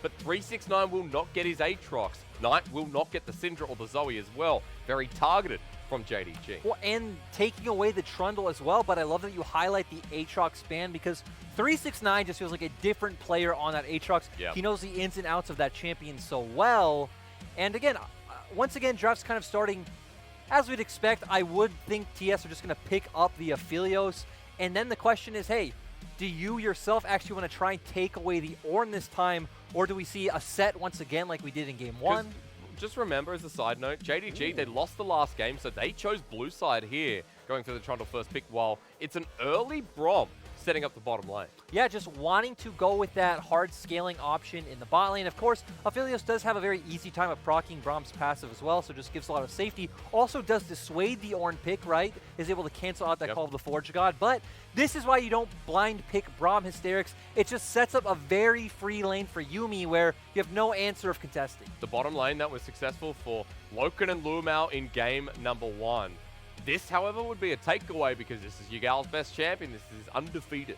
but 369 will not get his Aatrox. Knight will not get the Syndra or the Zoe as well. Very targeted from JDG. Well, and taking away the Trundle as well, but I love that you highlight the Aatrox ban because 369 just feels like a different player on that Aatrox. Yep. He knows the ins and outs of that champion so well. And again, once again, draft's kind of starting as we'd expect. I would think TS are just going to pick up the Aphelios. And then the question is, hey, do you yourself actually want to try and take away the Ornn this time, or do we see a set once again like we did in Game 1? Just remember, as a side note, JDG, they lost the last game, so they chose blue side here, going for the Trundle first pick, while it's an early Braum setting up the bottom lane. Yeah, just wanting to go with that hard scaling option in the bot lane. Of course, Aphelios does have a very easy time of proccing Braum's passive as well, so just gives a lot of safety. Also does dissuade the Ornn pick, right? Is able to cancel out that call of the Forge God. But this is why you don't blind pick Braum Hysterics. It just sets up a very free lane for Yuumi where you have no answer of contesting. The bottom lane that was successful for Loken and LvMao in game number 1. This, however, would be a takeaway because this is Yagao's best champion. This is undefeated.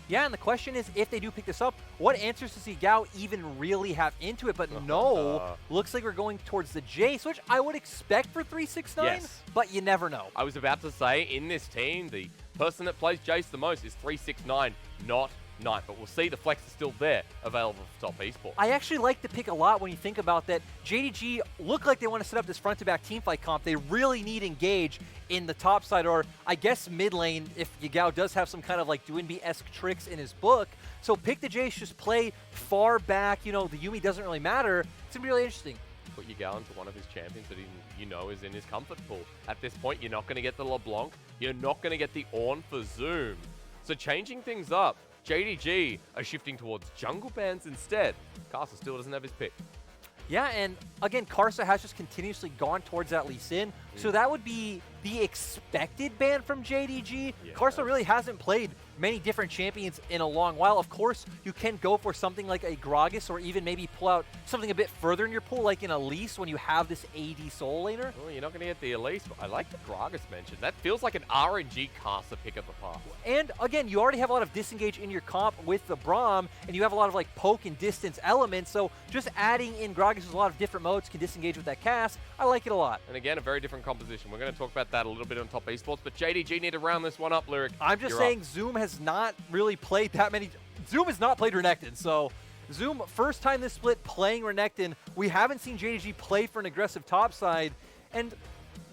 Yeah, and the question is, if they do pick this up, what answers does Yagao even really have into it? But no, looks like we're going towards the Jayce, which I would expect for 369, yes, but you never know. I was about to say, in this team, the person that plays Jayce the most is 369, not Knight, but we'll see the flex is still there, available for top esports. I actually like the pick a lot when you think about that. JDG look like they want to set up this front-to-back teamfight comp. They really need Engage in the top side, or I guess mid lane if Yagao does have some kind of like Doinby-esque tricks in his book. So pick the Jayce, just play far back. You know, the Yuumi doesn't really matter. It's going to be really interesting. Put Yagao into one of his champions that you know is in his comfort pool. At this point, you're not going to get the LeBlanc. You're not going to get the Ornn for Zoom. So changing things up, JDG are shifting towards jungle bans instead. Karsa still doesn't have his pick. Yeah, and again, Karsa has just continuously gone towards that Lee Sin, so that would be the expected ban from JDG. Yeah. Karsa really hasn't played many different champions in a long while. Of course, you can go for something like a Gragas or even maybe pull out something a bit further in your pool, like an Elise when you have this AD solo laner. Well, you're not going to get the Elise, but I like the Gragas mention. That feels like an RNG Karsa pick up the path. And again, you already have a lot of disengage in your comp with the Braum, and you have a lot of like poke and distance elements, so just adding in Gragas with a lot of different modes can disengage with that cast. I like it a lot. And again, a very different composition. We're going to talk about that a little bit on Top Esports, but JDG need to round this one up, Lyric. I'm just saying Zoom has not really played that many. Zoom has not played Renekton, so Zoom, first time this split playing Renekton. We haven't seen JDG play for an aggressive top side, and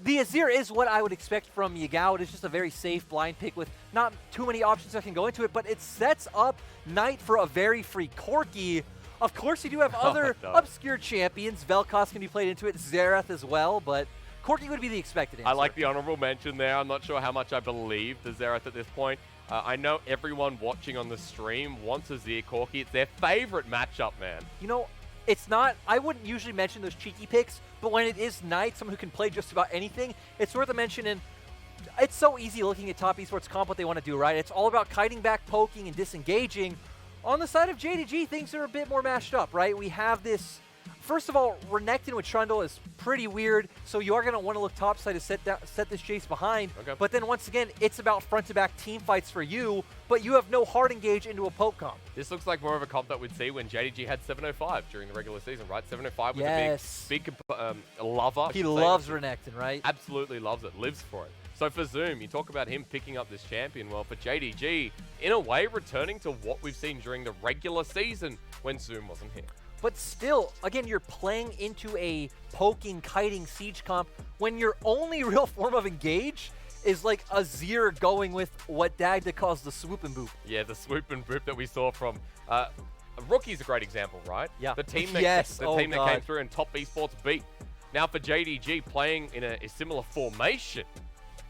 the Azir is what I would expect from Yagao. It is just a very safe blind pick with not too many options that can go into it, but it sets up Knight for a very free Corki. Of course, you do have other obscure champions. Vel'Koz can be played into it, Xerath as well, but Corki would be the expected answer. I like the honorable mention there. I'm not sure how much I believe the Xerath at this point. I know everyone watching on the stream wants Azir Corki. It's their favorite matchup, man. You know, it's not, I wouldn't usually mention those cheeky picks, but when it is Knight, someone who can play just about anything, it's worth a mention. And it's so easy looking at top esports comp what they want to do, right? It's all about kiting back, poking, and disengaging. On the side of JDG, things are a bit more mashed up, right? We have this, first of all, Renekton with Trundle is pretty weird, so you are going to want to look topside to set this Jayce behind. Okay. But then once again, it's about front-to-back team fights for you, but you have no hard engage into a poke comp. This looks like more of a comp that we'd see when JDG had 705 during the regular season, right? 705 was a big lover. He loves Renekton, right? Absolutely loves it, lives for it. So for Zoom, you talk about him picking up this champion. Well, for JDG, in a way, returning to what we've seen during the regular season when Zoom wasn't here. But still, again, you're playing into a poking, kiting siege comp when your only real form of engage is like Azir going with what Dagda calls the swoop and boop. Yeah, the swoop and boop that we saw from Rookie's a great example, right? Yeah. The team that, team that came through and Top Esports beat. Now for JDG, playing in a similar formation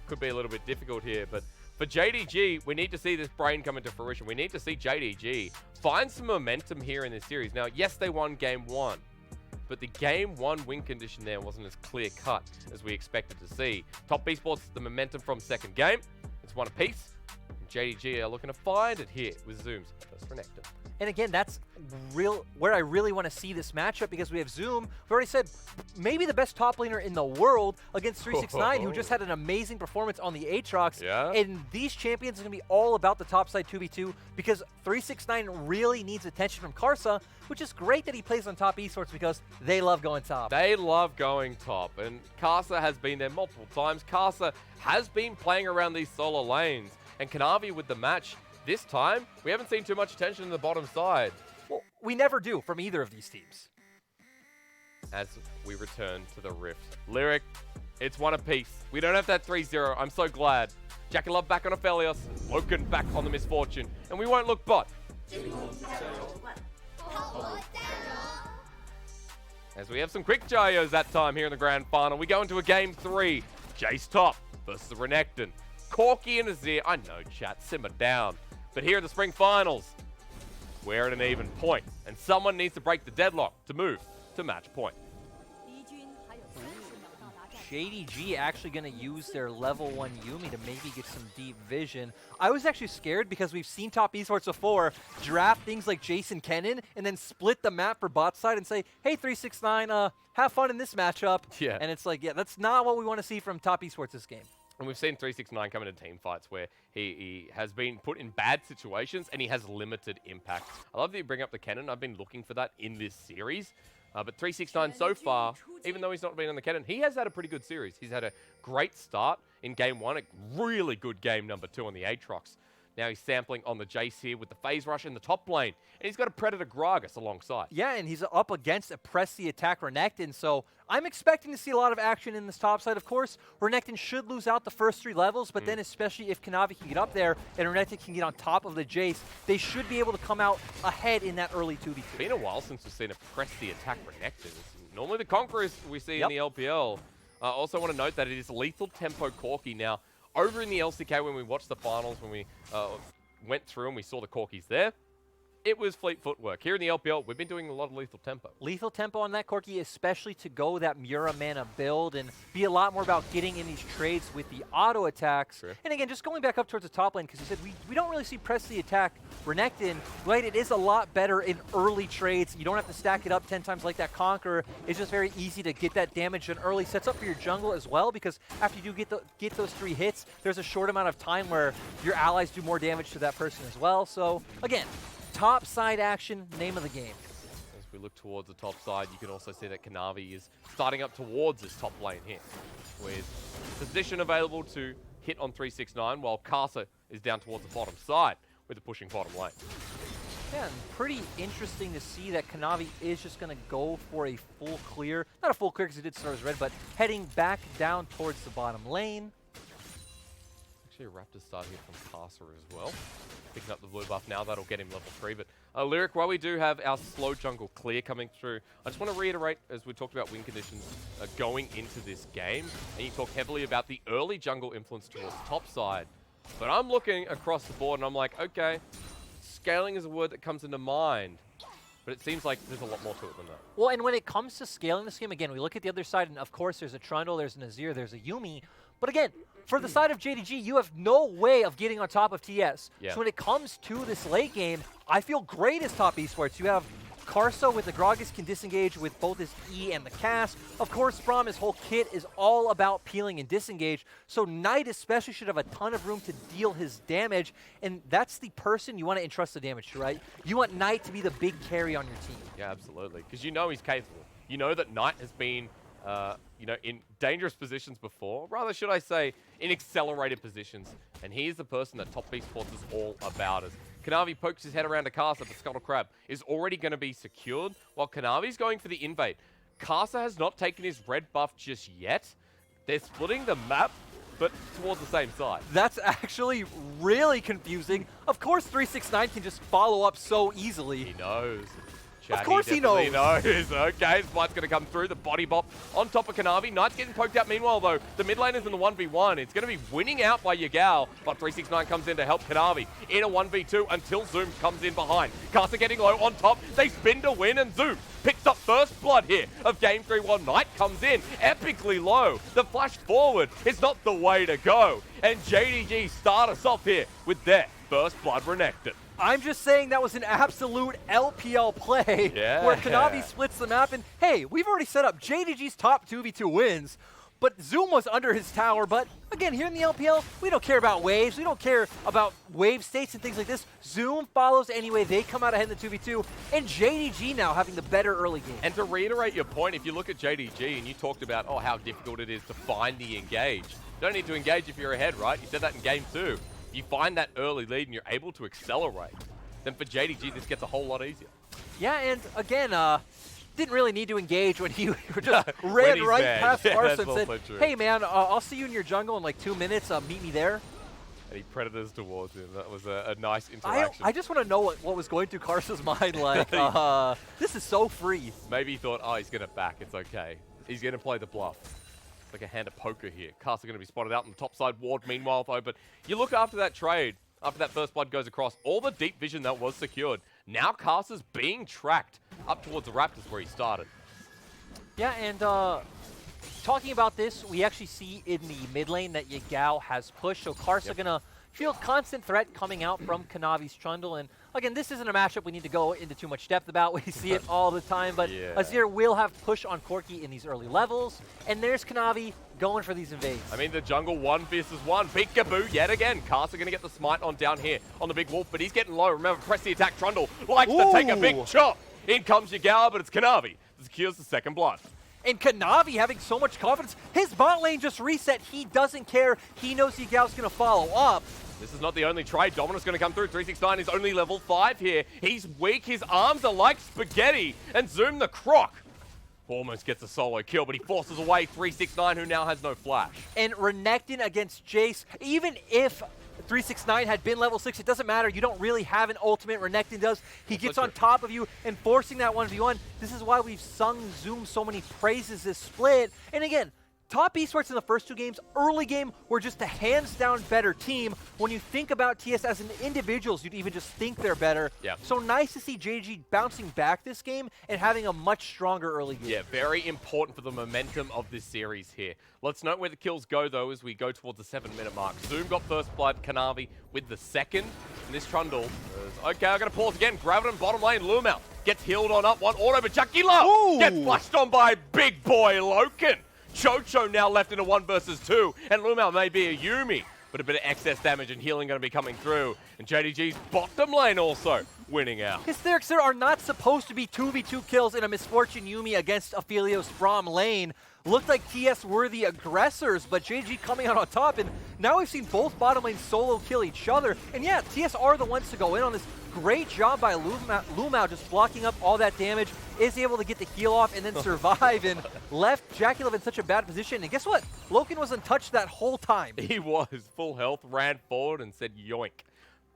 could be a little bit difficult here, but for JDG, we need to see this brain come into fruition. We need to see JDG find some momentum here in this series. Now, yes, they won Game 1, but the Game 1 win condition there wasn't as clear-cut as we expected to see. Top Esports, the momentum from second game. It's one apiece. JDG are looking to find it here with Zoom's first Renekton. And again, that's where I really want to see this matchup, because we have Zoom, we already said, maybe the best top laner in the world against 369, who just had an amazing performance on the Aatrox. Yeah. And these champions are going to be all about the top side 2v2, because 369 really needs attention from Karsa, which is great that he plays on top esports because they love going top. They love going top, and Karsa has been there multiple times. Karsa has been playing around these solo lanes, and Kanavi with the match this time, we haven't seen too much attention in the bottom side. Well, we never do from either of these teams. As we return to the Rift. Lyric, it's one apiece. We don't have that 3-0. I'm so glad. JackeyLove back on Aphelios. Loken back on the Misfortune. And we won't look bot. As we have some quick Jayos that time here in the grand final. We go into a game 3. Jayce top versus the Renekton. Corki and Azir. I know, chat. Simmer down. But here in the spring finals, we're at an even point. And someone needs to break the deadlock to move to match point. JDG actually going to use their level 1 Yuumi to maybe get some deep vision. I was actually scared because we've seen top esports before draft things like Jayce and Kennen and then split the map for bot side and say, hey, 369, have fun in this matchup. Yeah. And it's like, yeah, that's not what we want to see from top esports this game. And we've seen 369 come into team fights where he has been put in bad situations and he has limited impact. I love that you bring up the Kennen. I've been looking for that in this series. But 369 so far, even though he's not been on the Kennen, he has had a pretty good series. He's had a great start in game 1, a really good game number 2 on the Aatrox. Now he's sampling on the Jayce here with the phase rush in the top lane. And he's got a Predator Gragas alongside. Yeah, and he's up against a press the attack Renekton, so I'm expecting to see a lot of action in this top side. Of course, Renekton should lose out the first 3 levels, but then especially if Kanavi can get up there and Renekton can get on top of the Jayce, they should be able to come out ahead in that early 2v2. It's been a while since we've seen a press the attack Renekton. It's normally the Conquerors we see in the LPL. Also want to note that it is lethal tempo Corki. Now, over in the LCK when we watched the finals, when we went through and we saw the Corkis there, it was fleet footwork. Here in the LPL, we've been doing a lot of lethal tempo. Lethal tempo on that Corki, especially to go that Mura mana build and be a lot more about getting in these trades with the auto attacks. Sure. And again, just going back up towards the top lane, because you said we don't really see press the attack Renekton, right? It is a lot better in early trades. You don't have to stack it up 10 times like that Conqueror. It's just very easy to get that damage in early. Sets up for your jungle as well, because after you do get those 3 hits, there's a short amount of time where your allies do more damage to that person as well. So again, top side action, name of the game. As we look towards the top side, you can also see that Kanavi is starting up towards this top lane here, with position available to hit on 369, while Karsa is down towards the bottom side with the pushing bottom lane. Yeah, and pretty interesting to see that Kanavi is just going to go for a full clear. Not a full clear because he did start as red, but heading back down towards the bottom lane. Actually, a Raptor start here from Karsa as well. Picking up the blue buff now, that'll get him level 3. But Lyric, while we do have our slow jungle clear coming through, I just want to reiterate, as we talked about win conditions going into this game, and you talk heavily about the early jungle influence towards top side. But I'm looking across the board and I'm like, okay, scaling is a word that comes into mind. But it seems like there's a lot more to it than that. Well, and when it comes to scaling this game, again, we look at the other side, and of course there's a Trundle, there's an Azir, there's a Yuumi. But again, for the side of JDG, you have no way of getting on top of TES. Yeah. So when it comes to this late game, I feel great as top esports. You have Karsa with the Gragas can disengage with both his E and the cast. Of course, Braum, his whole kit is all about peeling and disengage. So Knight especially should have a ton of room to deal his damage. And that's the person you want to entrust the damage to, right? You want Knight to be the big carry on your team. Yeah, absolutely. Because you know he's capable. You know that Knight has been in dangerous positions before. Rather, should I say, in accelerated positions. And he's the person that Top Esports is all about. As Kanavi pokes his head around to Karsa, but Scuttle Crab is already going to be secured, while Kanavi's going for the invade. Karsa has not taken his red buff just yet. They're splitting the map, but towards the same side. That's actually really confusing. Of course, 369 can just follow up so easily. He knows. Of course he knows. Okay, Spite's going to come through. The body bop on top of Kanavi. Knight's getting poked out. Meanwhile, though, the mid laner's in the 1v1. It's going to be winning out by Yagao, but 369 comes in to help Kanavi in a 1v2 until Zoom comes in behind. Karsa getting low on top. They spin to win, and Zoom picks up first blood here of Game 3 while Knight comes in epically low. The flash forward is not the way to go. And JDG start us off here with their first blood Renekton. I'm just saying that was an absolute LPL play where Kanavi splits the map. And hey, we've already set up JDG's top 2v2 wins. But Zoom was under his tower. But again, here in the LPL, we don't care about waves. We don't care about wave states and things like this. Zoom follows anyway. They come out ahead in the 2v2. And JDG now having the better early game. And to reiterate your point, if you look at JDG and you talked about, how difficult it is to find the engage. You don't need to engage if you're ahead, right? You said that in game 2. If you find that early lead and you're able to accelerate, then for JDG, this gets a whole lot easier. Yeah, and again, didn't really need to engage when he just ran right past Karsa and said, hey man, I'll see you in your jungle in like 2 minutes, meet me there. And he predators towards him. That was a nice interaction. I just want to know what was going through Karsa's mind, like, this is so free. Maybe he thought, he's going to back, it's okay. He's going to play the bluff. It's like a hand of poker here. Karsa going to be spotted out on the top side ward meanwhile though, but you look after that trade, after that first blood goes across, all the deep vision that was secured. Now Karsa's being tracked up towards the Raptors where he started. Yeah, and talking about this, we actually see in the mid lane that Yagao has pushed, so Karsa gonna feel constant threat coming out from Kanavi's Trundle. And again, this isn't a matchup we need to go into too much depth about. We see it all the time, but Azir will have push on Corki in these early levels. And there's Kanavi going for these invades. I mean, the jungle 1 versus 1. Peekaboo yet again. Karsa going to get the smite on down here on the big wolf, but he's getting low. Remember, press the attack. Trundle likes to take a big chop. In comes Yagao, but it's Kanavi. Secures the second blood. And Kanavi having so much confidence. His bot lane just reset. He doesn't care. He knows Yagao's going to follow up. This is not the only trade. Dominus going to come through. 369 is only level 5 here. He's weak. His arms are like spaghetti. And Zoom the Croc almost gets a solo kill, but he forces away 369, who now has no flash. And Renekton against Jayce, even if 369 had been level 6, it doesn't matter. You don't really have an ultimate. Renekton does. He gets on top of you and forcing that 1v1. This is why we've sung Zoom so many praises this split. And again, top esports in the first 2 games, early game, were just a hands-down better team. When you think about TS as an individuals, you'd even just think they're better. So nice to see JDG bouncing back this game and having a much stronger early game. Yeah, very important for the momentum of this series here. Let's note where the kills go, though, as we go towards the 7-minute mark. Zoom got first blood, Kanavi with the second. And this Trundle is, okay, I'm going to pause again. Graviton bottom lane, LvMao gets healed on up. One auto, but JackeyLove gets flushed on by big boy Loken. Chocho now left in a 1 versus 2, and LvMao may be a Yuumi, but a bit of excess damage and healing going to be coming through. And JDG's bottom lane also winning out. Hysterics, there are not supposed to be 2v2 kills in a Misfortune Yuumi against Aphelios Braum lane. Looked like TS were the aggressors, but JDG coming out on top, and now we've seen both bottom lanes solo kill each other. And yeah, TS are the ones to go in on this. Great job by LvMao just blocking up all that damage, is able to get the heal off and then survive, and left JackeyLove in such a bad position. And guess what? Loken was untouched that whole time. He was full health, ran forward and said yoink.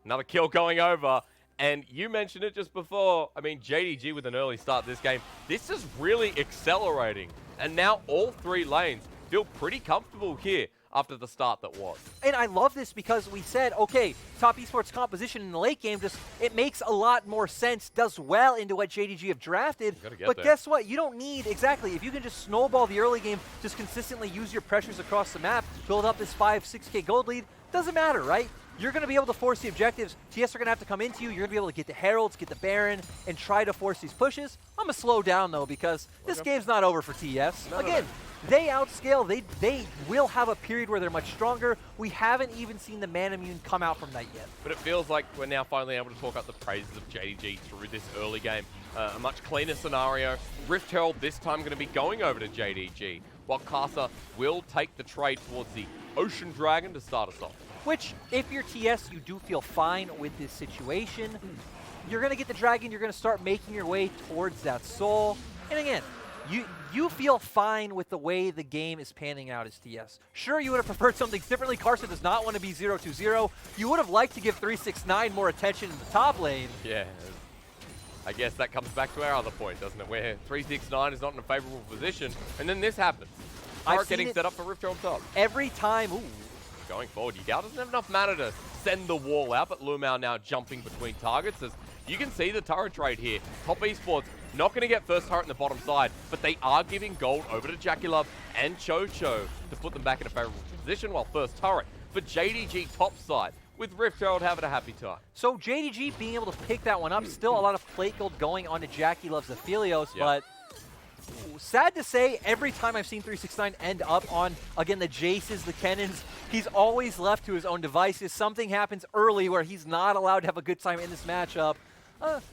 Another kill going over. And you mentioned it just before. I mean, JDG with an early start this game. This is really accelerating. And now all 3 lanes feel pretty comfortable here after the start that was. And I love this because we said, okay, top esports composition in the late game, just it makes a lot more sense, does well into what JDG have drafted. But guess what? You don't need, exactly, if you can just snowball the early game, just consistently use your pressures across the map, build up this 5-6K gold lead, doesn't matter, right? You're going to be able to force the objectives. TS are going to have to come into you. You're going to be able to get the Heralds, get the Baron, and try to force these pushes. I'm going to slow down, though, because this game's not over for TS. Again, they outscale. They will have a period where they're much stronger. We haven't even seen the Man Immune come out from that yet. But it feels like we're now finally able to talk up the praises of JDG through this early game. A much cleaner scenario. Rift Herald this time going to be going over to JDG, while Karsa will take the trade towards the Ocean Dragon to start us off. Which, if you're TS, you do feel fine with this situation. You're going to get the Dragon, you're going to start making your way towards that soul. And again, you feel fine with the way the game is panning out as TS. Sure, you would have preferred something differently. Karsa does not want to be 0-2-0. You would have liked to give 369 more attention in the top lane. Yeah, I guess that comes back to our other point, doesn't it? Where 369 is not in a favorable position, and then this happens. Start getting set up for Rift Herald top. Every time, going forward, Yagao doesn't have enough mana to send the wall out, but LvMao now jumping between targets. As you can see the turret trade here. Top esports not going to get first turret in the bottom side, but they are giving gold over to JackeyLove and Chocho to put them back in a favorable position, while first turret for JDG top side with Rift Herald having a happy time. So JDG being able to pick that one up, still a lot of plate gold going on to JackeyLove's Aphelios, but sad to say, every time I've seen 369 end up on, again, the Jayces, the Kennons, he's always left to his own devices. Something happens early where he's not allowed to have a good time in this matchup.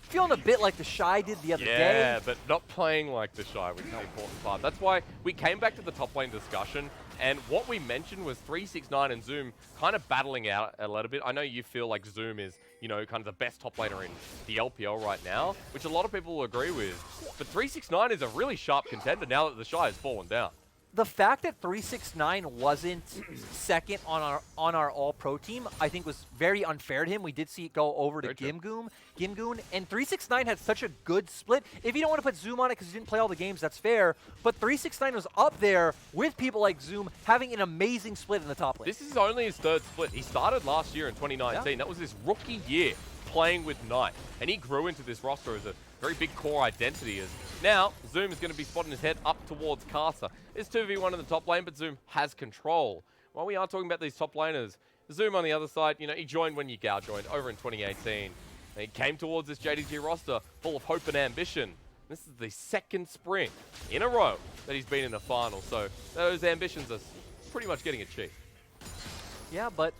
Feeling a bit like the Shy did the other day. Yeah, but not playing like the Shy, which is the important part. That's why we came back to the top lane discussion, and what we mentioned was 369 and Zoom kind of battling out a little bit. I know you feel like Zoom is, you know, kind of the best top laner in the LPL right now, which a lot of people will agree with. But 369 is a really sharp contender now that the Shy has fallen down. The fact that 369 wasn't second on our All-Pro team, I think was very unfair to him. We did see it go over to Gimgoon, and 369 had such a good split. If you don't want to put Zoom on it because he didn't play all the games, that's fair. But 369 was up there with people like Zoom having an amazing split in the top lane. This is only his third split. He started last year in 2019. Yeah. That was his rookie year playing with Knight, and he grew into this roster as a very big core identity. As now, Zoom is going to be spotting his head up towards Karsa. It's 2v1 in the top lane, but Zoom has control. While we are talking about these top laners, Zoom on the other side, you know, he joined when Yagao joined over in 2018. And he came towards this JDG roster full of hope and ambition. This is the second sprint in a row that he's been in the final, so those ambitions are pretty much getting achieved. Yeah, but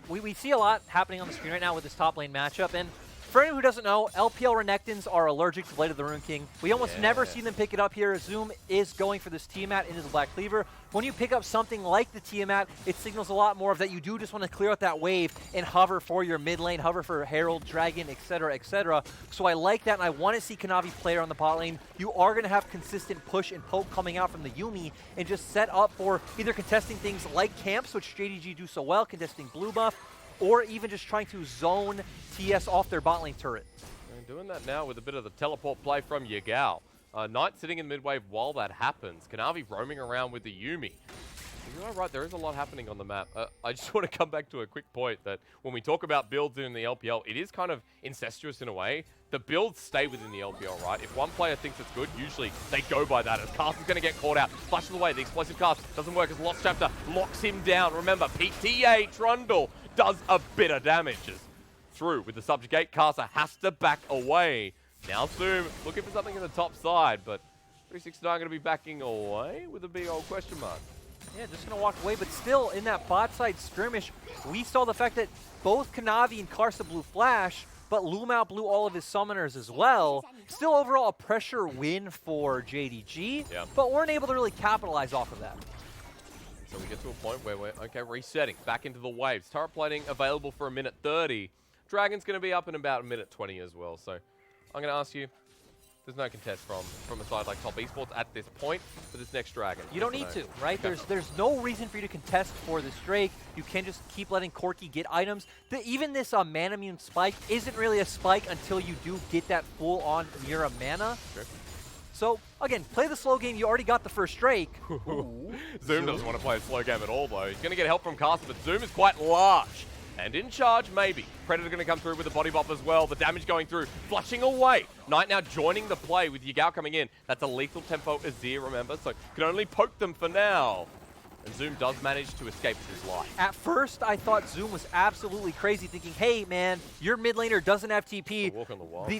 we see a lot happening on the screen right now with this top lane matchup, and for anyone who doesn't know, LPL Renektons are allergic to Blade of the Rune King. We almost never see them pick it up here. Zoom is going for this Tiamat into the Black Cleaver. When you pick up something like the Tiamat, it signals a lot more of that you do just want to clear out that wave and hover for your mid lane, hover for Herald, Dragon, etc., etc. So I like that, and I want to see Kanavi player on the bot lane. You are going to have consistent push and poke coming out from the Yuumi and just set up for either contesting things like camps, which JDG do so well, contesting blue buff, or even just trying to zone TES off their bot lane turret. And doing that now with a bit of the teleport play from Yagao. Knight sitting in mid-wave while that happens. Kanavi roaming around with the Yuumi. You are right, there is a lot happening on the map. I just want to come back to a quick point that when we talk about builds in the LPL, it is kind of incestuous in a way. The builds stay within the LPL, right? If one player thinks it's good, usually they go by that. As Karsa's going to get caught out, flushes away. The explosive cast doesn't work as Lost Chapter locks him down. Remember, PTA Trundle does a bit of damage. Through with the Subjugate, Karsa has to back away. Now Zoom looking for something in the top side, but 369 going to be backing away with a big old question mark. Yeah, just going to walk away, but still in that bot side skirmish, we saw the fact that both Kanavi and Karsa blew Flash, but LvMao blew all of his summoners as well. Still overall a pressure win for JDG, but weren't able to really capitalize off of that. So we get to a point where we're, okay, resetting, back into the waves. Turret plating available for 1:30. Dragon's going to be up in about 1:20 as well. So I'm going to ask you, there's no contest from a side like Top Esports at this point for this next Dragon. You don't need to, right? There's no reason for you to contest for this Drake. You can just keep letting Corki get items. Even this mana immune spike isn't really a spike until you do get that full-on Mira mana. Sure. So, again, play the slow game. You already got the first Drake. Zoom doesn't want to play a slow game at all, though. He's going to get help from Karsa, but Zoom is quite large. And in charge, maybe. Predator going to come through with a body bop as well. The damage going through, flushing away. Knight now joining the play with Yagao coming in. That's a lethal tempo Azir, remember? So can only poke them for now. And Zoom does manage to escape with his life. At first, I thought Zoom was absolutely crazy, thinking, hey, man, your mid laner doesn't have TP.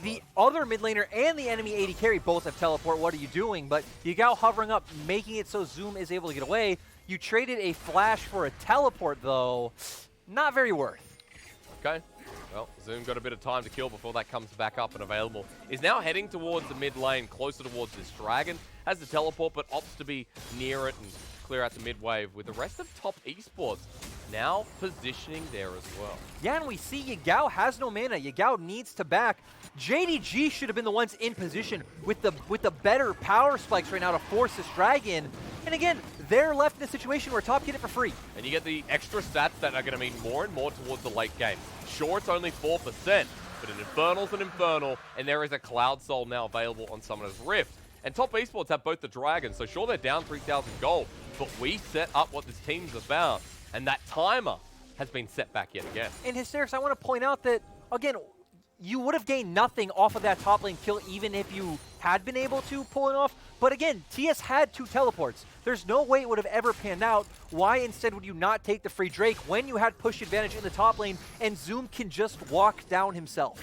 The other mid laner and the enemy AD carry both have teleport. What are you doing? But Yagao hovering up, making it so Zoom is able to get away. You traded a flash for a teleport, though. Not very worth. Okay. Well, Zoom got a bit of time to kill before that comes back up and available. Is now heading towards the mid lane, closer towards this Dragon. Has the teleport, but opts to be near it and clear out the mid wave with the rest of Top Esports now positioning there as well. Yeah, and we see Yagao has no mana. Yagao needs to back. JDG should have been the ones in position with the better power spikes right now to force this Dragon. And again, they're left in a situation where Top get it for free. And you get the extra stats that are going to mean more and more towards the late game. Sure, it's only 4%, but an Infernal's an Infernal, and there is a Cloud Soul now available on Summoner's Rift. And Top Esports have both the Dragons, so sure, they're down 3,000 gold, but we set up what this team's about, and that timer has been set back yet again. And Hysterics, I want to point out that, again, you would have gained nothing off of that top lane kill even if you had been able to pull it off. But again, TS had 2 teleports. There's no way it would have ever panned out. Why instead would you not take the free Drake when you had push advantage in the top lane and Zoom can just walk down himself?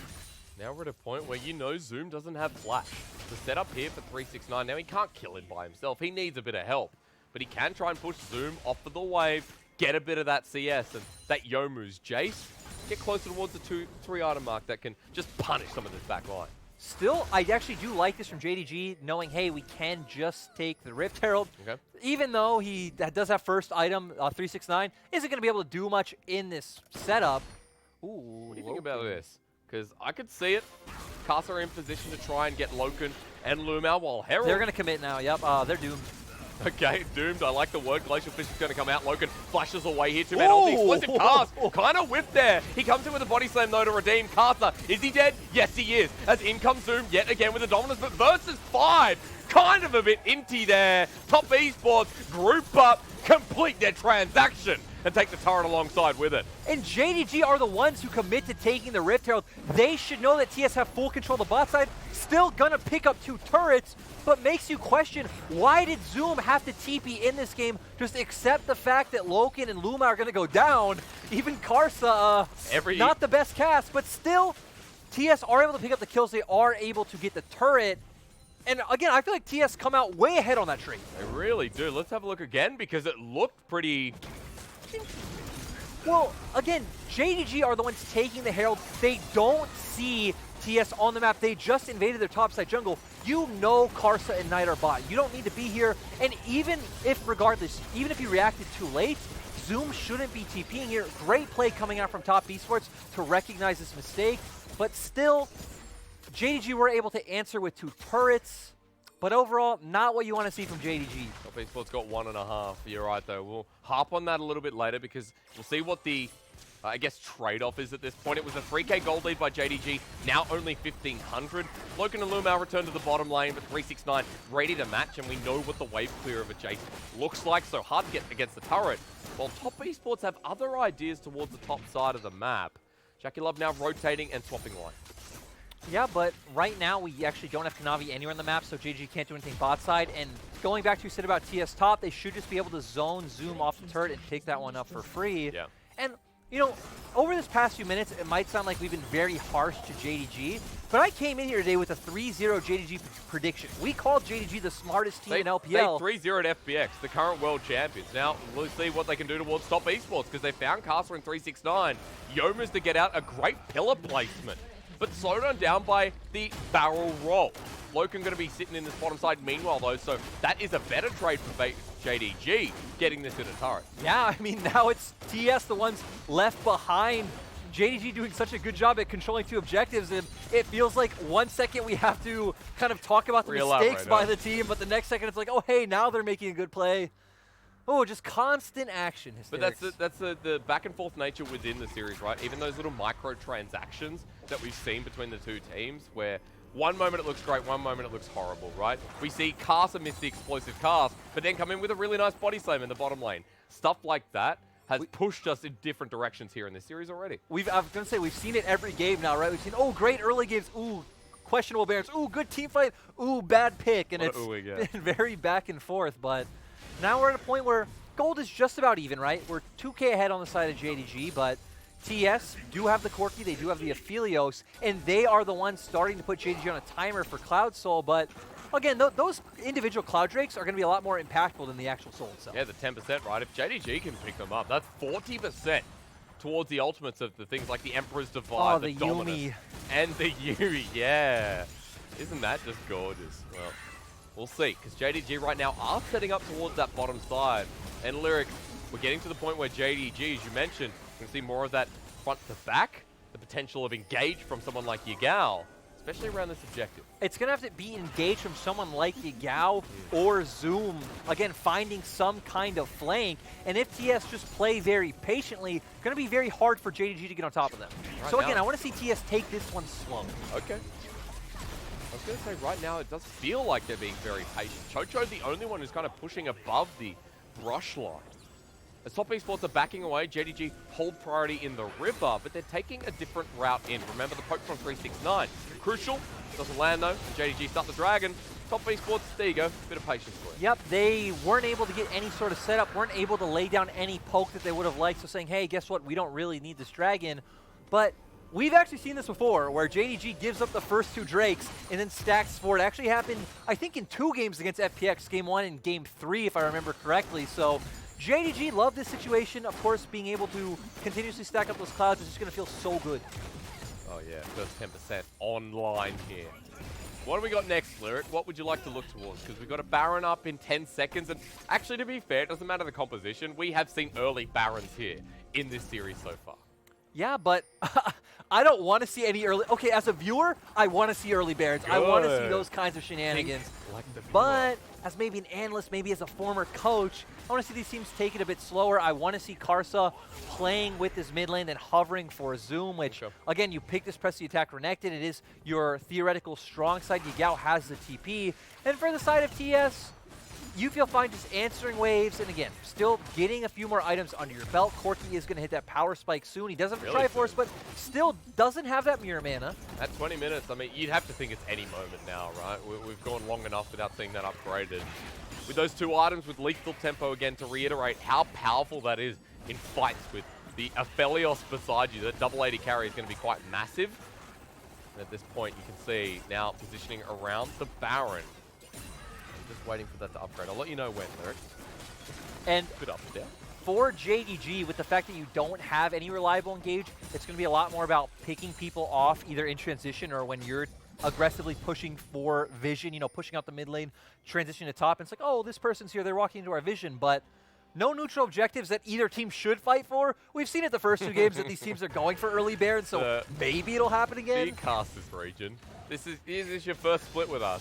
Now we're at a point where you know Zoom doesn't have flash. The setup here for 369, now he can't kill him by himself. He needs a bit of help. But he can try and push Zoom off of the wave, get a bit of that CS and that Youmuu's Jayce. Get closer towards the 2-3 item mark that can just punish some of this back line. Still, I actually do like this from JDG, knowing, hey, we can just take the Rift Herald. Okay. Even though he does have first item, 369, isn't going to be able to do much in this setup. Ooh, what do you think about this? Because I could see it. Karsa are in position to try and get Loken and LvMao while Herald. They're going to commit now, yep. They're doomed. Okay, doomed. I like the word. Glacial Fish is going to come out. Loken flashes away here. 2-man on the explosive cast. Kind of whipped there. He comes in with a body slam though to redeem Karsa. Is he dead? Yes, he is. As in comes Zoom yet again with a dominance, but versus 5. Kind of a bit inty there. Top Esports group up, complete their transaction, and take the turret alongside with it. And JDG are the ones who commit to taking the Rift Herald. They should know that TS have full control of the bot side. Still gonna pick up 2 turrets, but makes you question, why did Zoom have to TP in this game? Just accept the fact that Loken and LvMao are gonna go down. Even Karsa, not the best cast, but still, TS are able to pick up the kills. They are able to get the turret. And again, I feel like TS come out way ahead on that trade. They really do. Let's have a look again because it looked pretty... Well, again, JDG are the ones taking the Herald. They don't see TS on the map. They just invaded their topside jungle. You know Karsa and Knight are bot. You don't need to be here. And even if, regardless, even if you reacted too late, Zoom shouldn't be TPing here. Great play coming out from Top Esports to recognize this mistake. But still, JDG were able to answer with 2 turrets. But overall, not what you want to see from JDG. Top Esports got 1.5. You're right, though. We'll harp on that a little bit later because we'll see what the, I guess, trade-off is at this point. It was a 3K gold lead by JDG, now only 1,500. Loken and LvMao return to the bottom lane, but 369 ready to match, and we know what the wave clear of a Jayce looks like, so hard to get against the turret. While Top Esports have other ideas towards the top side of the map. JackeyLove now rotating and swapping line. Yeah, but right now we actually don't have Kanavi anywhere on the map, so JDG can't do anything bot side. And going back to what you said about TS top, they should just be able to zone Zoom off the turret and pick that one up for free. Yeah. And, you know, over this past few minutes, it might sound like we've been very harsh to JDG, but I came in here today with a 3-0 JDG prediction. We called JDG the smartest team in LPL. They 3-0 at FBX, the current world champions. Now, we'll see what they can do towards Top Esports, because they found Karsa in 369. Youmuu's to get out a great pillar placement, but slowed on down by the barrel roll. Loken going to be sitting in this bottom side meanwhile, though, so that is a better trade for JDG, getting this in a turret. Yeah, I mean, now it's TS, the ones left behind. JDG doing such a good job at controlling 2 objectives, and it feels like 1 second we have to kind of talk about the mistakes by the team, but the next second it's like, oh, hey, now they're making a good play. Oh, just constant action. Hysterics. But that's the back and forth nature within the series, right? Even those little microtransactions that we've seen between the 2 teams, where one moment it looks great, one moment it looks horrible, right? We see Karsa miss the explosive cast, but then come in with a really nice body slam in the bottom lane. Stuff like that has pushed us in different directions here in this series already. I was going to say, we've seen it every game now, right? We've seen, oh, great early games, ooh, questionable Barons, ooh, good team fight, ooh, bad pick, and it's been very back and forth, but now we're at a point where gold is just about even, right? We're 2K ahead on the side of JDG, but TS do have the Corki, they do have the Aphelios, and they are the ones starting to put JDG on a timer for Cloud Soul, but again, those individual Cloud Drakes are going to be a lot more impactful than the actual Soul itself. Yeah, the 10%, right? If JDG can pick them up, that's 40% towards the ultimates of the things like the Emperor's Divide, the Yuumi, and the Yuumi, yeah. Isn't that just gorgeous? Well, we'll see, because JDG right now are setting up towards that bottom side. And Lyric, we're getting to the point where JDG, as you mentioned, we can see more of that front to back, the potential of engage from someone like Yagao, especially around this objective. It's going to have to be engaged from someone like Yagao or Zoom, again, finding some kind of flank. And if TS just play very patiently, going to be very hard for JDG to get on top of them. Right, so again, I want to see TS take this one slow. Okay. I was going to say, right now, it does feel like they're being very patient. Chocho's the only one who's kind of pushing above the brush line. As top esports are backing away, JDG hold priority in the river, but they're taking a different route in. Remember the poke from 369. Crucial, doesn't land though. JDG start the dragon. Top esports, there you go, bit of patience for it. Yep, they weren't able to get any sort of setup, weren't able to lay down any poke that they would have liked, so saying, hey, guess what, we don't really need this dragon. But we've actually seen this before, where JDG gives up the first 2 Drakes and then stacks for it. It actually happened, I think, in 2 games against FPX, Game 1 and Game 3, if I remember correctly. So JDG love this situation. Of course, being able to continuously stack up those clouds is just going to feel so good. Oh yeah, first 10% online here. What do we got next, Lyric? What would you like to look towards? Because we've got a Baron up in 10 seconds. And actually, to be fair, it doesn't matter the composition. We have seen early Barons here in this series so far. Yeah, but I don't want to see any early... Okay, as a viewer, I want to see early Barons. I want to see those kinds of shenanigans. Like the but as maybe an analyst, maybe as a former coach, I want to see these teams take it a bit slower. I want to see Karsa playing with his mid lane, then hovering for Zoom, which, again, you pick this press the attack Renekton. It is your theoretical strong side. Yagao has the TP. And for the side of TS, you feel fine just answering waves, and again, still getting a few more items under your belt. Corki is going to hit that power spike soon. He doesn't have the Triforce, but still doesn't have that mirror mana. At 20 minutes, I mean, you'd have to think it's any moment now, right? We've gone long enough without seeing that upgraded. With those 2 items, with lethal tempo again, to reiterate how powerful that is in fights with the Aphelios beside you. That double 80 carry is going to be quite massive. And at this point, you can see now positioning around the Baron. Just waiting for that to upgrade. I'll let you know when, Lyric. And good up there. For JDG, with the fact that you don't have any reliable engage, it's going to be a lot more about picking people off either in transition or when you're aggressively pushing for vision, you know, pushing out the mid lane, transition to top. And it's like, oh, this person's here, they're walking into our vision, but no neutral objectives that either team should fight for. We've seen it the first 2 games that these teams are going for early Barons, so maybe it'll happen again. Big cast this region. This is your first split with us.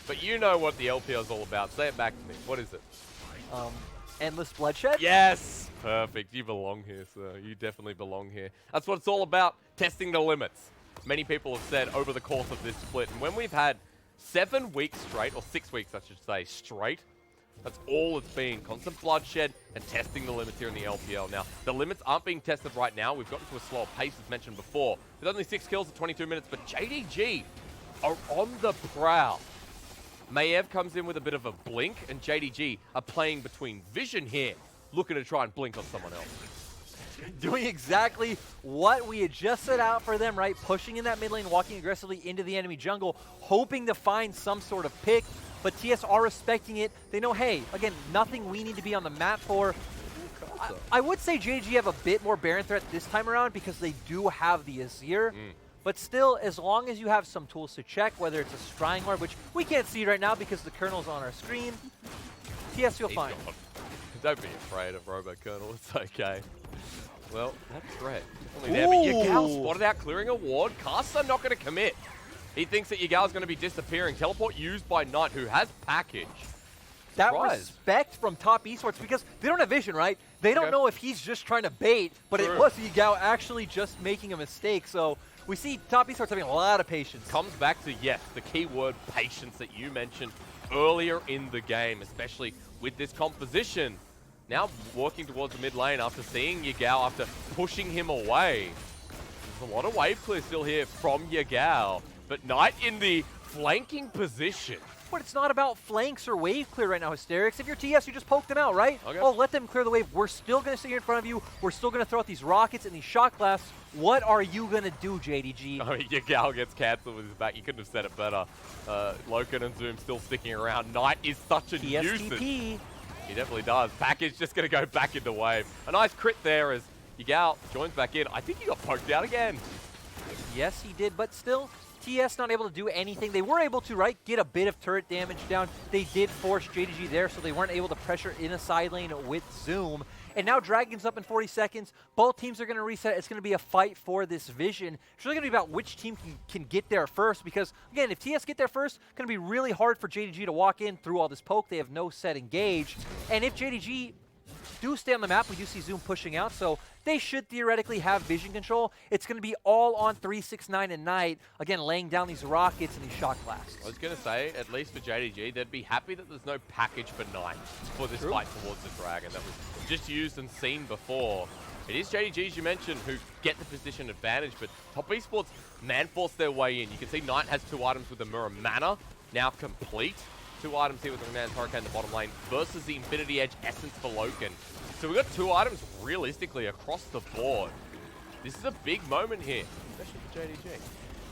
But you know what the LPL is all about. Say it back to me. What is it? Endless bloodshed? Yes! Perfect. You belong here, sir. You definitely belong here. That's what it's all about. Testing the limits. Many people have said over the course of this split. And when we've had 7 weeks straight, or 6 weeks, I should say, straight, that's all it's been. Constant bloodshed and testing the limits here in the LPL. Now, the limits aren't being tested right now. We've gotten to a slower pace, as mentioned before. With only 6 kills at 22 minutes, but JDG are on the prowl. Maiev comes in with a bit of a blink, and JDG are playing between vision here, looking to try and blink on someone else. Doing exactly what we had just set out for them, right? Pushing in that mid lane, walking aggressively into the enemy jungle, hoping to find some sort of pick, but TS are respecting it. They know, hey, again, nothing we need to be on the map for. I would say JDG have a bit more Baron threat this time around because they do have the Azir. But still, as long as you have some tools to check, whether it's a Scrying Orb, which we can't see right now because the Colonel's on our screen, TS feel fine. Don't be afraid of Robo Colonel, it's okay. Well, that threat only there, but Yagao spotted out clearing a ward. Karsa not going to commit. He thinks that Yagao's going to be disappearing. Teleport used by Knight, who has package. That respect from top esports, because they don't have vision, right? They don't know if he's just trying to bait, but it was Yagao actually just making a mistake, so we see top esports having a lot of patience. Comes back to, yes, the key word patience that you mentioned earlier in the game, especially with this composition. Now working towards the mid lane after seeing Yagao, after pushing him away. There's a lot of wave clear still here from Yagao, but Knight in the flanking position. But it's not about flanks or wave clear right now, Hysterics. If you're TS, you just poke them out, right? Oh, let them clear the wave. We're still going to sit here in front of you. We're still going to throw out these rockets and these shot blasts. What are you going to do, JDG? I mean, Yagao gets cancelled with his back. You couldn't have said it better. Loken and Zoom still sticking around. Knight is such a nuisance. He definitely does. Package just going to go back into wave. A nice crit there as Yagao joins back in. I think he got poked out again. Yes, he did, but still, TS not able to do anything. They were able to, right, get a bit of turret damage down. They did force JDG there, so they weren't able to pressure in a side lane with Zoom. And now Dragon's up in 40 seconds. Both teams are going to reset. It's going to be a fight for this vision. It's really going to be about which team can get there first, because, again, if TS get there first, it's going to be really hard for JDG to walk in through all this poke. They have no set engage. And if JDG do stay on the map. We do see Zoom pushing out, so they should theoretically have vision control. It's going to be all on 369 and Knight, again, laying down these rockets and these shock blasts. I was going to say, at least for JDG, they'd be happy that there's no package for Knight for this fight towards the Dragon that was just used and seen before. It is JDG, as you mentioned, who get the position advantage, but Top Esports man-force their way in. You can see Knight has 2 items with the Mirror Mana, now complete. 2 items here with the Renowned Hurricane in the bottom lane versus the Infinity Edge Essence for Loken. So we've got 2 items realistically across the board. This is a big moment here, especially for JDG.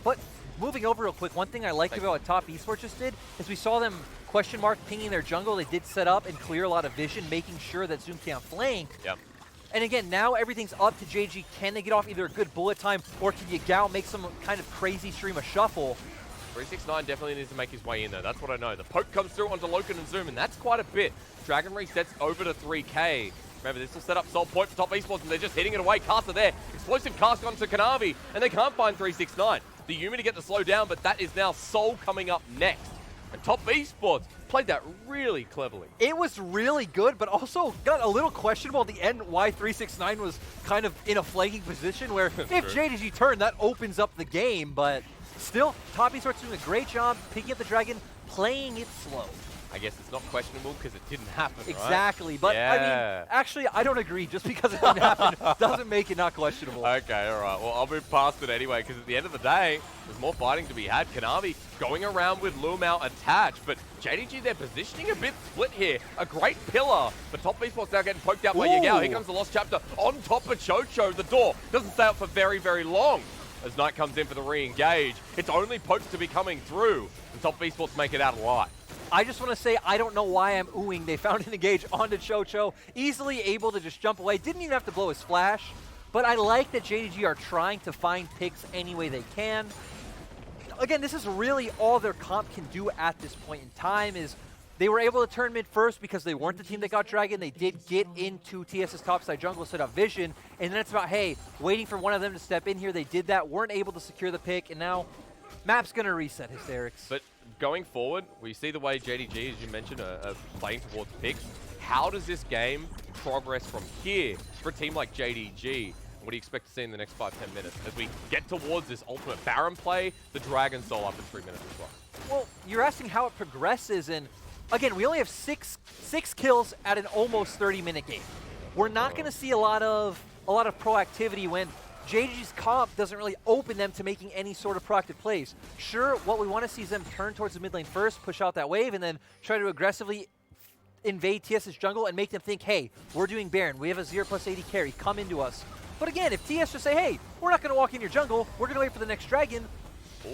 But moving over real quick, one thing I liked about what Top Esports just did is we saw them question mark pinging their jungle. They did set up and clear a lot of vision, making sure that Zoom can't flank. Yep. And again, now everything's up to JDG. Can they get off either a good bullet time or can Yagao make some kind of crazy stream of shuffle? 369 definitely needs to make his way in there. That's what I know. The poke comes through onto Loken and Zoom, and that's quite a bit. Dragon resets over to 3k. Remember, this will set up Salt Point for Top Esports, and they're just hitting it away. Karsa there. Explosive cast onto Kanavi, and they can't find 369. The Yuumi to get the slow down, but that is now Soul coming up next. And Top Esports played that really cleverly. It was really good, but also got a little questionable at the end why 369 was kind of in a flanking position where if JDG turned, that opens up the game, but still, Top Esports doing a great job picking up the Dragon, playing it slow. I guess it's not questionable because it didn't happen, Exactly, right? but I mean, actually, I don't agree. Just because it didn't happen doesn't make it not questionable. Okay, all right. Well, I'll move past it anyway because at the end of the day, there's more fighting to be had. Kanavi going around with LvMao attached, but JDG, they're positioning a bit split here. A great pillar, but Top Esports now getting poked out by Yagao. Here comes the Lost Chapter on top of Chocho. The door doesn't stay up for very, very long. As Knight comes in for the re-engage, it's only pokes to be coming through, and Top Esports make it out alive. I just want to say, I don't know why I'm oohing. They found an engage onto Chocho, easily able to just jump away. Didn't even have to blow his flash, but I like that JDG are trying to find picks any way they can. Again, this is really all their comp can do at this point in time is they were able to turn mid first because they weren't the team that got Dragon. They did get into TS's topside jungle, set up vision, and then it's about, hey, waiting for one of them to step in here. They did that, weren't able to secure the pick, and now map's going to reset, Hysterics. But going forward, we see the way JDG, as you mentioned, are playing towards picks. How does this game progress from here for a team like JDG? What do you expect to see in the next 5-10 minutes as we get towards this ultimate Baron play, the Dragon Soul up in 3 minutes as well? Well, you're asking how it progresses, and again, we only have six kills at an almost 30-minute game. We're not going to see a lot of proactivity when JDG's comp doesn't really open them to making any sort of proactive plays. Sure, what we want to see is them turn towards the mid lane first, push out that wave, and then try to aggressively invade TS's jungle and make them think, hey, we're doing Baron. We have a 0 plus 80 carry. Come into us. But again, if TS just say, hey, we're not going to walk in your jungle, we're going to wait for the next dragon,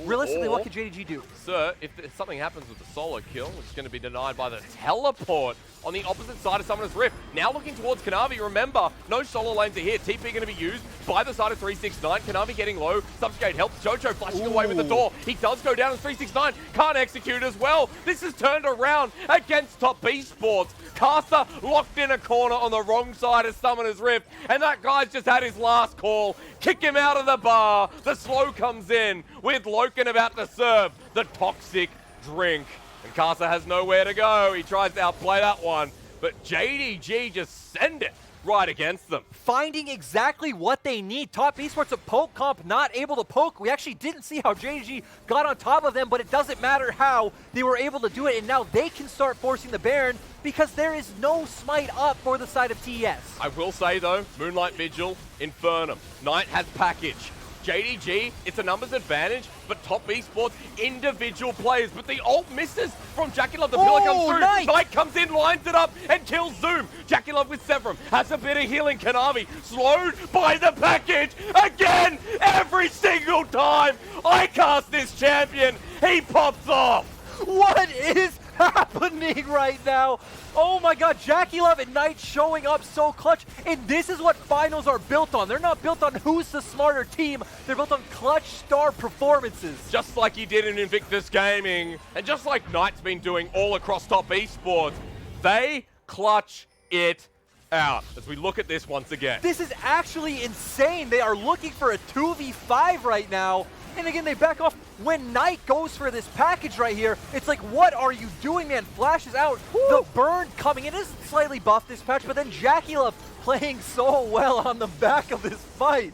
realistically, what can JDG do? Sir, if something happens with the solo kill, which is going to be denied by the teleport on the opposite side of Summoner's Rift. Now looking towards Kanavi. Remember, no solo lanes are here. TP going to be used by the side of 369. Kanavi getting low. Subjugate helps. Chocho flashing away with the door. He does go down as 369. Can't execute as well. This is turned around against Top Esports. Karsa locked in a corner on the wrong side of Summoner's Rift. And that guy's just had his last call. Kick him out of the bar. The slow comes in with Loken about to serve the toxic drink. And Karsa has nowhere to go. He tries to outplay that one. But JDG just send it right against them. Finding exactly what they need. Top Esports, a poke comp, not able to poke. We actually didn't see how JDG got on top of them, but it doesn't matter how. They were able to do it, and now they can start forcing the Baron because there is no smite up for the side of TES. I will say, though, Moonlight Vigil, Infernum. Knight has package. JDG, it's a numbers advantage, but Top Esports, individual players. But the ult misses from JackeyLove. The pillar comes through. Knight comes in, lines it up, and kills Zoom. JackeyLove with Severum has a bit of healing. Kanavi slowed by the package again. Every single time I cast this champion, he pops off. What is happening right now? Oh my god, JackeyLove and Knight showing up so clutch, and this is what finals are built on. They're not built on who's the smarter team, they're built on clutch star performances. Just like he did in Invictus Gaming, and just like Knight's been doing all across Top Esports, they clutch it out as we look at this once again. This is actually insane. They are looking for a 2v5 right now. And again, they back off. When Knight goes for this package right here, it's like, what are you doing, man? Flashes out. Woo! The burn coming in is slightly buffed this patch, but then JackeyLove playing so well on the back of this fight.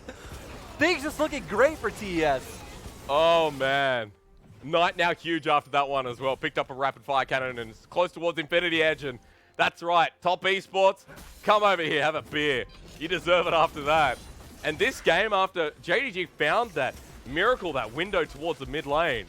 Things just looking great for TES. Oh, man. Knight now huge after that one as well. Picked up a rapid fire cannon and is close towards Infinity Edge. And that's right, top esports, come over here, have a beer. You deserve it after that. And this game, after JDG found that miracle, that window towards the mid lane,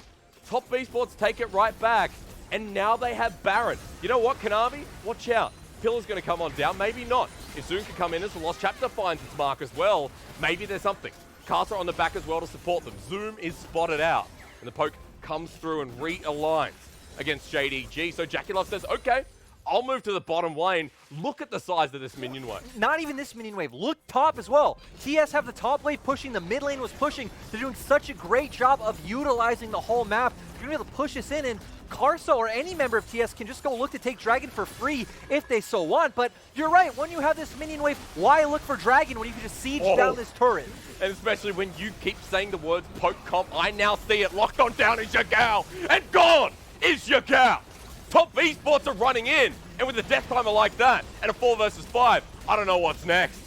top esports take it right back. And now they have Baron. You know what, Kanavi? Watch out. Pillar's going to come on down, maybe not. Isoon can come in as the Lost Chapter finds its mark as well. Maybe there's something. Karsa on the back as well to support them. Zoom is spotted out. And the poke comes through and realigns against JDG. So JackeyLove says, okay, I'll move to the bottom lane. Look at the size of this minion wave. Not even this minion wave. Look top as well. TS have the top wave pushing. The mid lane was pushing. They're doing such a great job of utilizing the whole map. They're going to be able to push this in, and Karsa or any member of TS can just go look to take Dragon for free if they so want. But you're right. When you have this minion wave, why look for Dragon when you can just siege down this turret? And especially when you keep saying the words poke comp, I now see it. Locked on down is Yagao, and gone is Yagao. Top esports are running in, and with a death timer like that, and a 4 versus 5, I don't know what's next.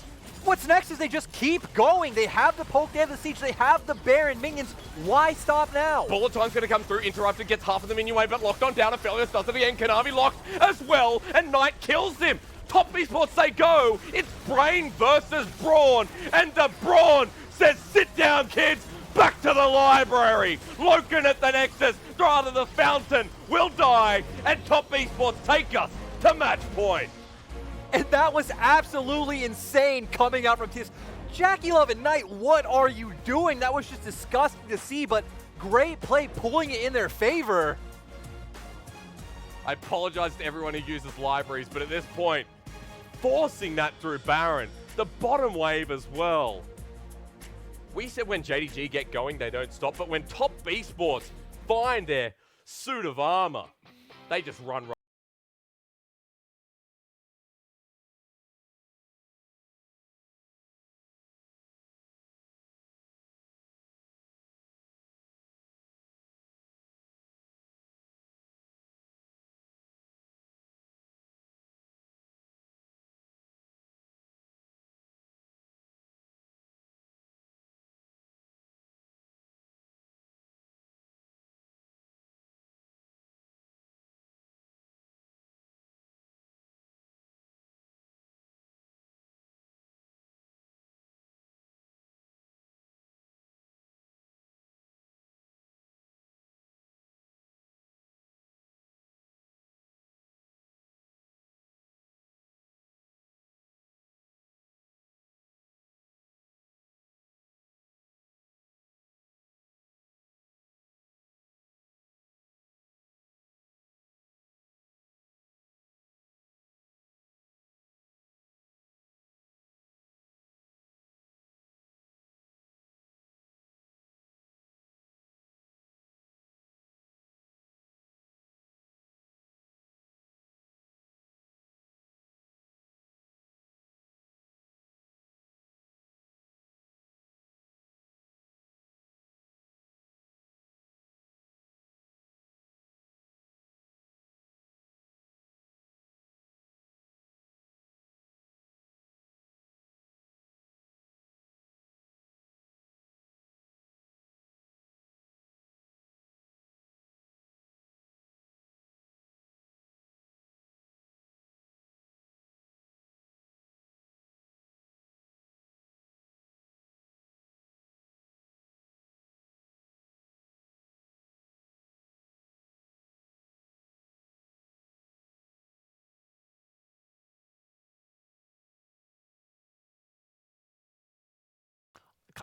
What's next is they just keep going. They have the poke, they have the siege, they have the Baron minions. Why stop now? Bullet time's going to come through, interrupted, gets half of the minion wave, but locked on down. Aphelios does it again. Kanavi locked as well, and Knight kills him. Top esports say go. It's Brain versus Braum, and the Braum says, sit down, kids. Back to the library. Loken at the Nexus, rather the Fountain will die, and top esports take us to match point. And that was absolutely insane coming out from TS. JackeyLove and Knight, what are you doing? That was just disgusting to see, but great play pulling it in their favor. I apologize to everyone who uses libraries, but at this point, forcing that through Baron, the bottom wave as well. We said when JDG get going, they don't stop, but when top esports find their suit of armor, they just run right.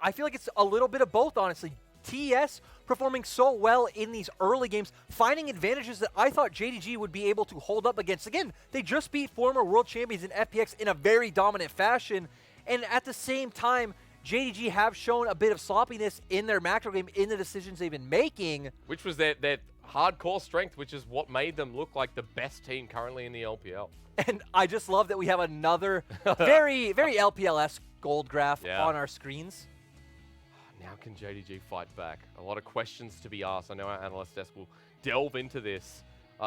I feel like it's a little bit of both, honestly. TS performing so well in these early games, finding advantages that I thought JDG would be able to hold up against. Again, they just beat former world champions in FPX in a very dominant fashion, and at the same time, JDG have shown a bit of sloppiness in their macro game, in the decisions they've been making. Which was their hardcore strength, which is what made them look like the best team currently in the LPL. And I just love that we have another very LPL-esque gold graph on our screens. Now can JDG fight back? A lot of questions to be asked. I know our analyst desk will delve into this.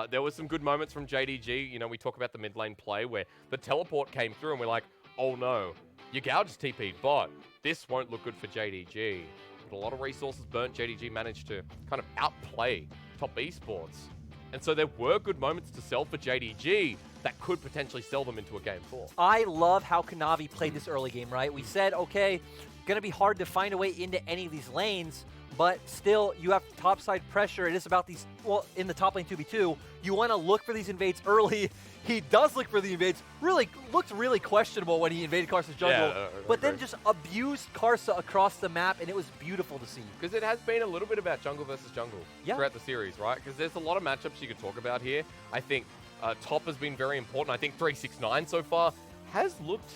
There were some good moments from JDG. You know, we talk about the mid lane play where the teleport came through and we're like, oh no, Yagao just TP'd bot. This won't look good for JDG. But a lot of resources burnt. JDG managed to kind of outplay top esports. And so there were good moments to sell for JDG that could potentially sell them into a game 4. I love how Kanavi played this early game, right? We said, okay, going to be hard to find a way into any of these lanes, but still, you have topside pressure. It is about these, well, in the top lane 2v2, you want to look for these invades early. He does look for the invades. Really, looked really questionable when he invaded Karsa's jungle, but then just abused Karsa across the map, and it was beautiful to see. Because it has been a little bit about jungle versus jungle throughout the series, right? Because there's a lot of matchups you could talk about here. I think top has been very important. I think 369 so far has looked,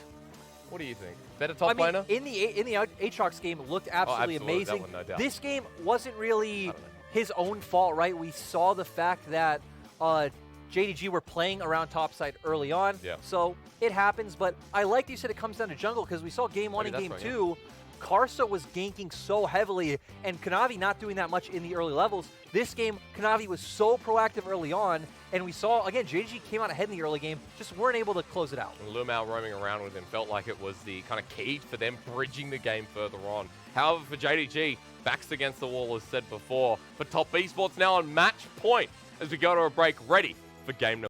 what do you think? Better top laner? In the Aatrox game, looked absolutely amazing. That one, no doubt. This game wasn't really his own fault, right? We saw the fact that JDG were playing around topside early on, so it happens. But I like that you said it comes down to jungle, because we saw game 1 and game 2, Karsa was ganking so heavily, and Kanavi not doing that much in the early levels. This game, Kanavi was so proactive early on, and we saw, again, JDG came out ahead in the early game, just weren't able to close it out. And LvMao roaming around with him felt like it was the kind of key for them bridging the game further on. However, for JDG, backs against the wall as said before, but top esports now on match point as we go to a break, ready for game number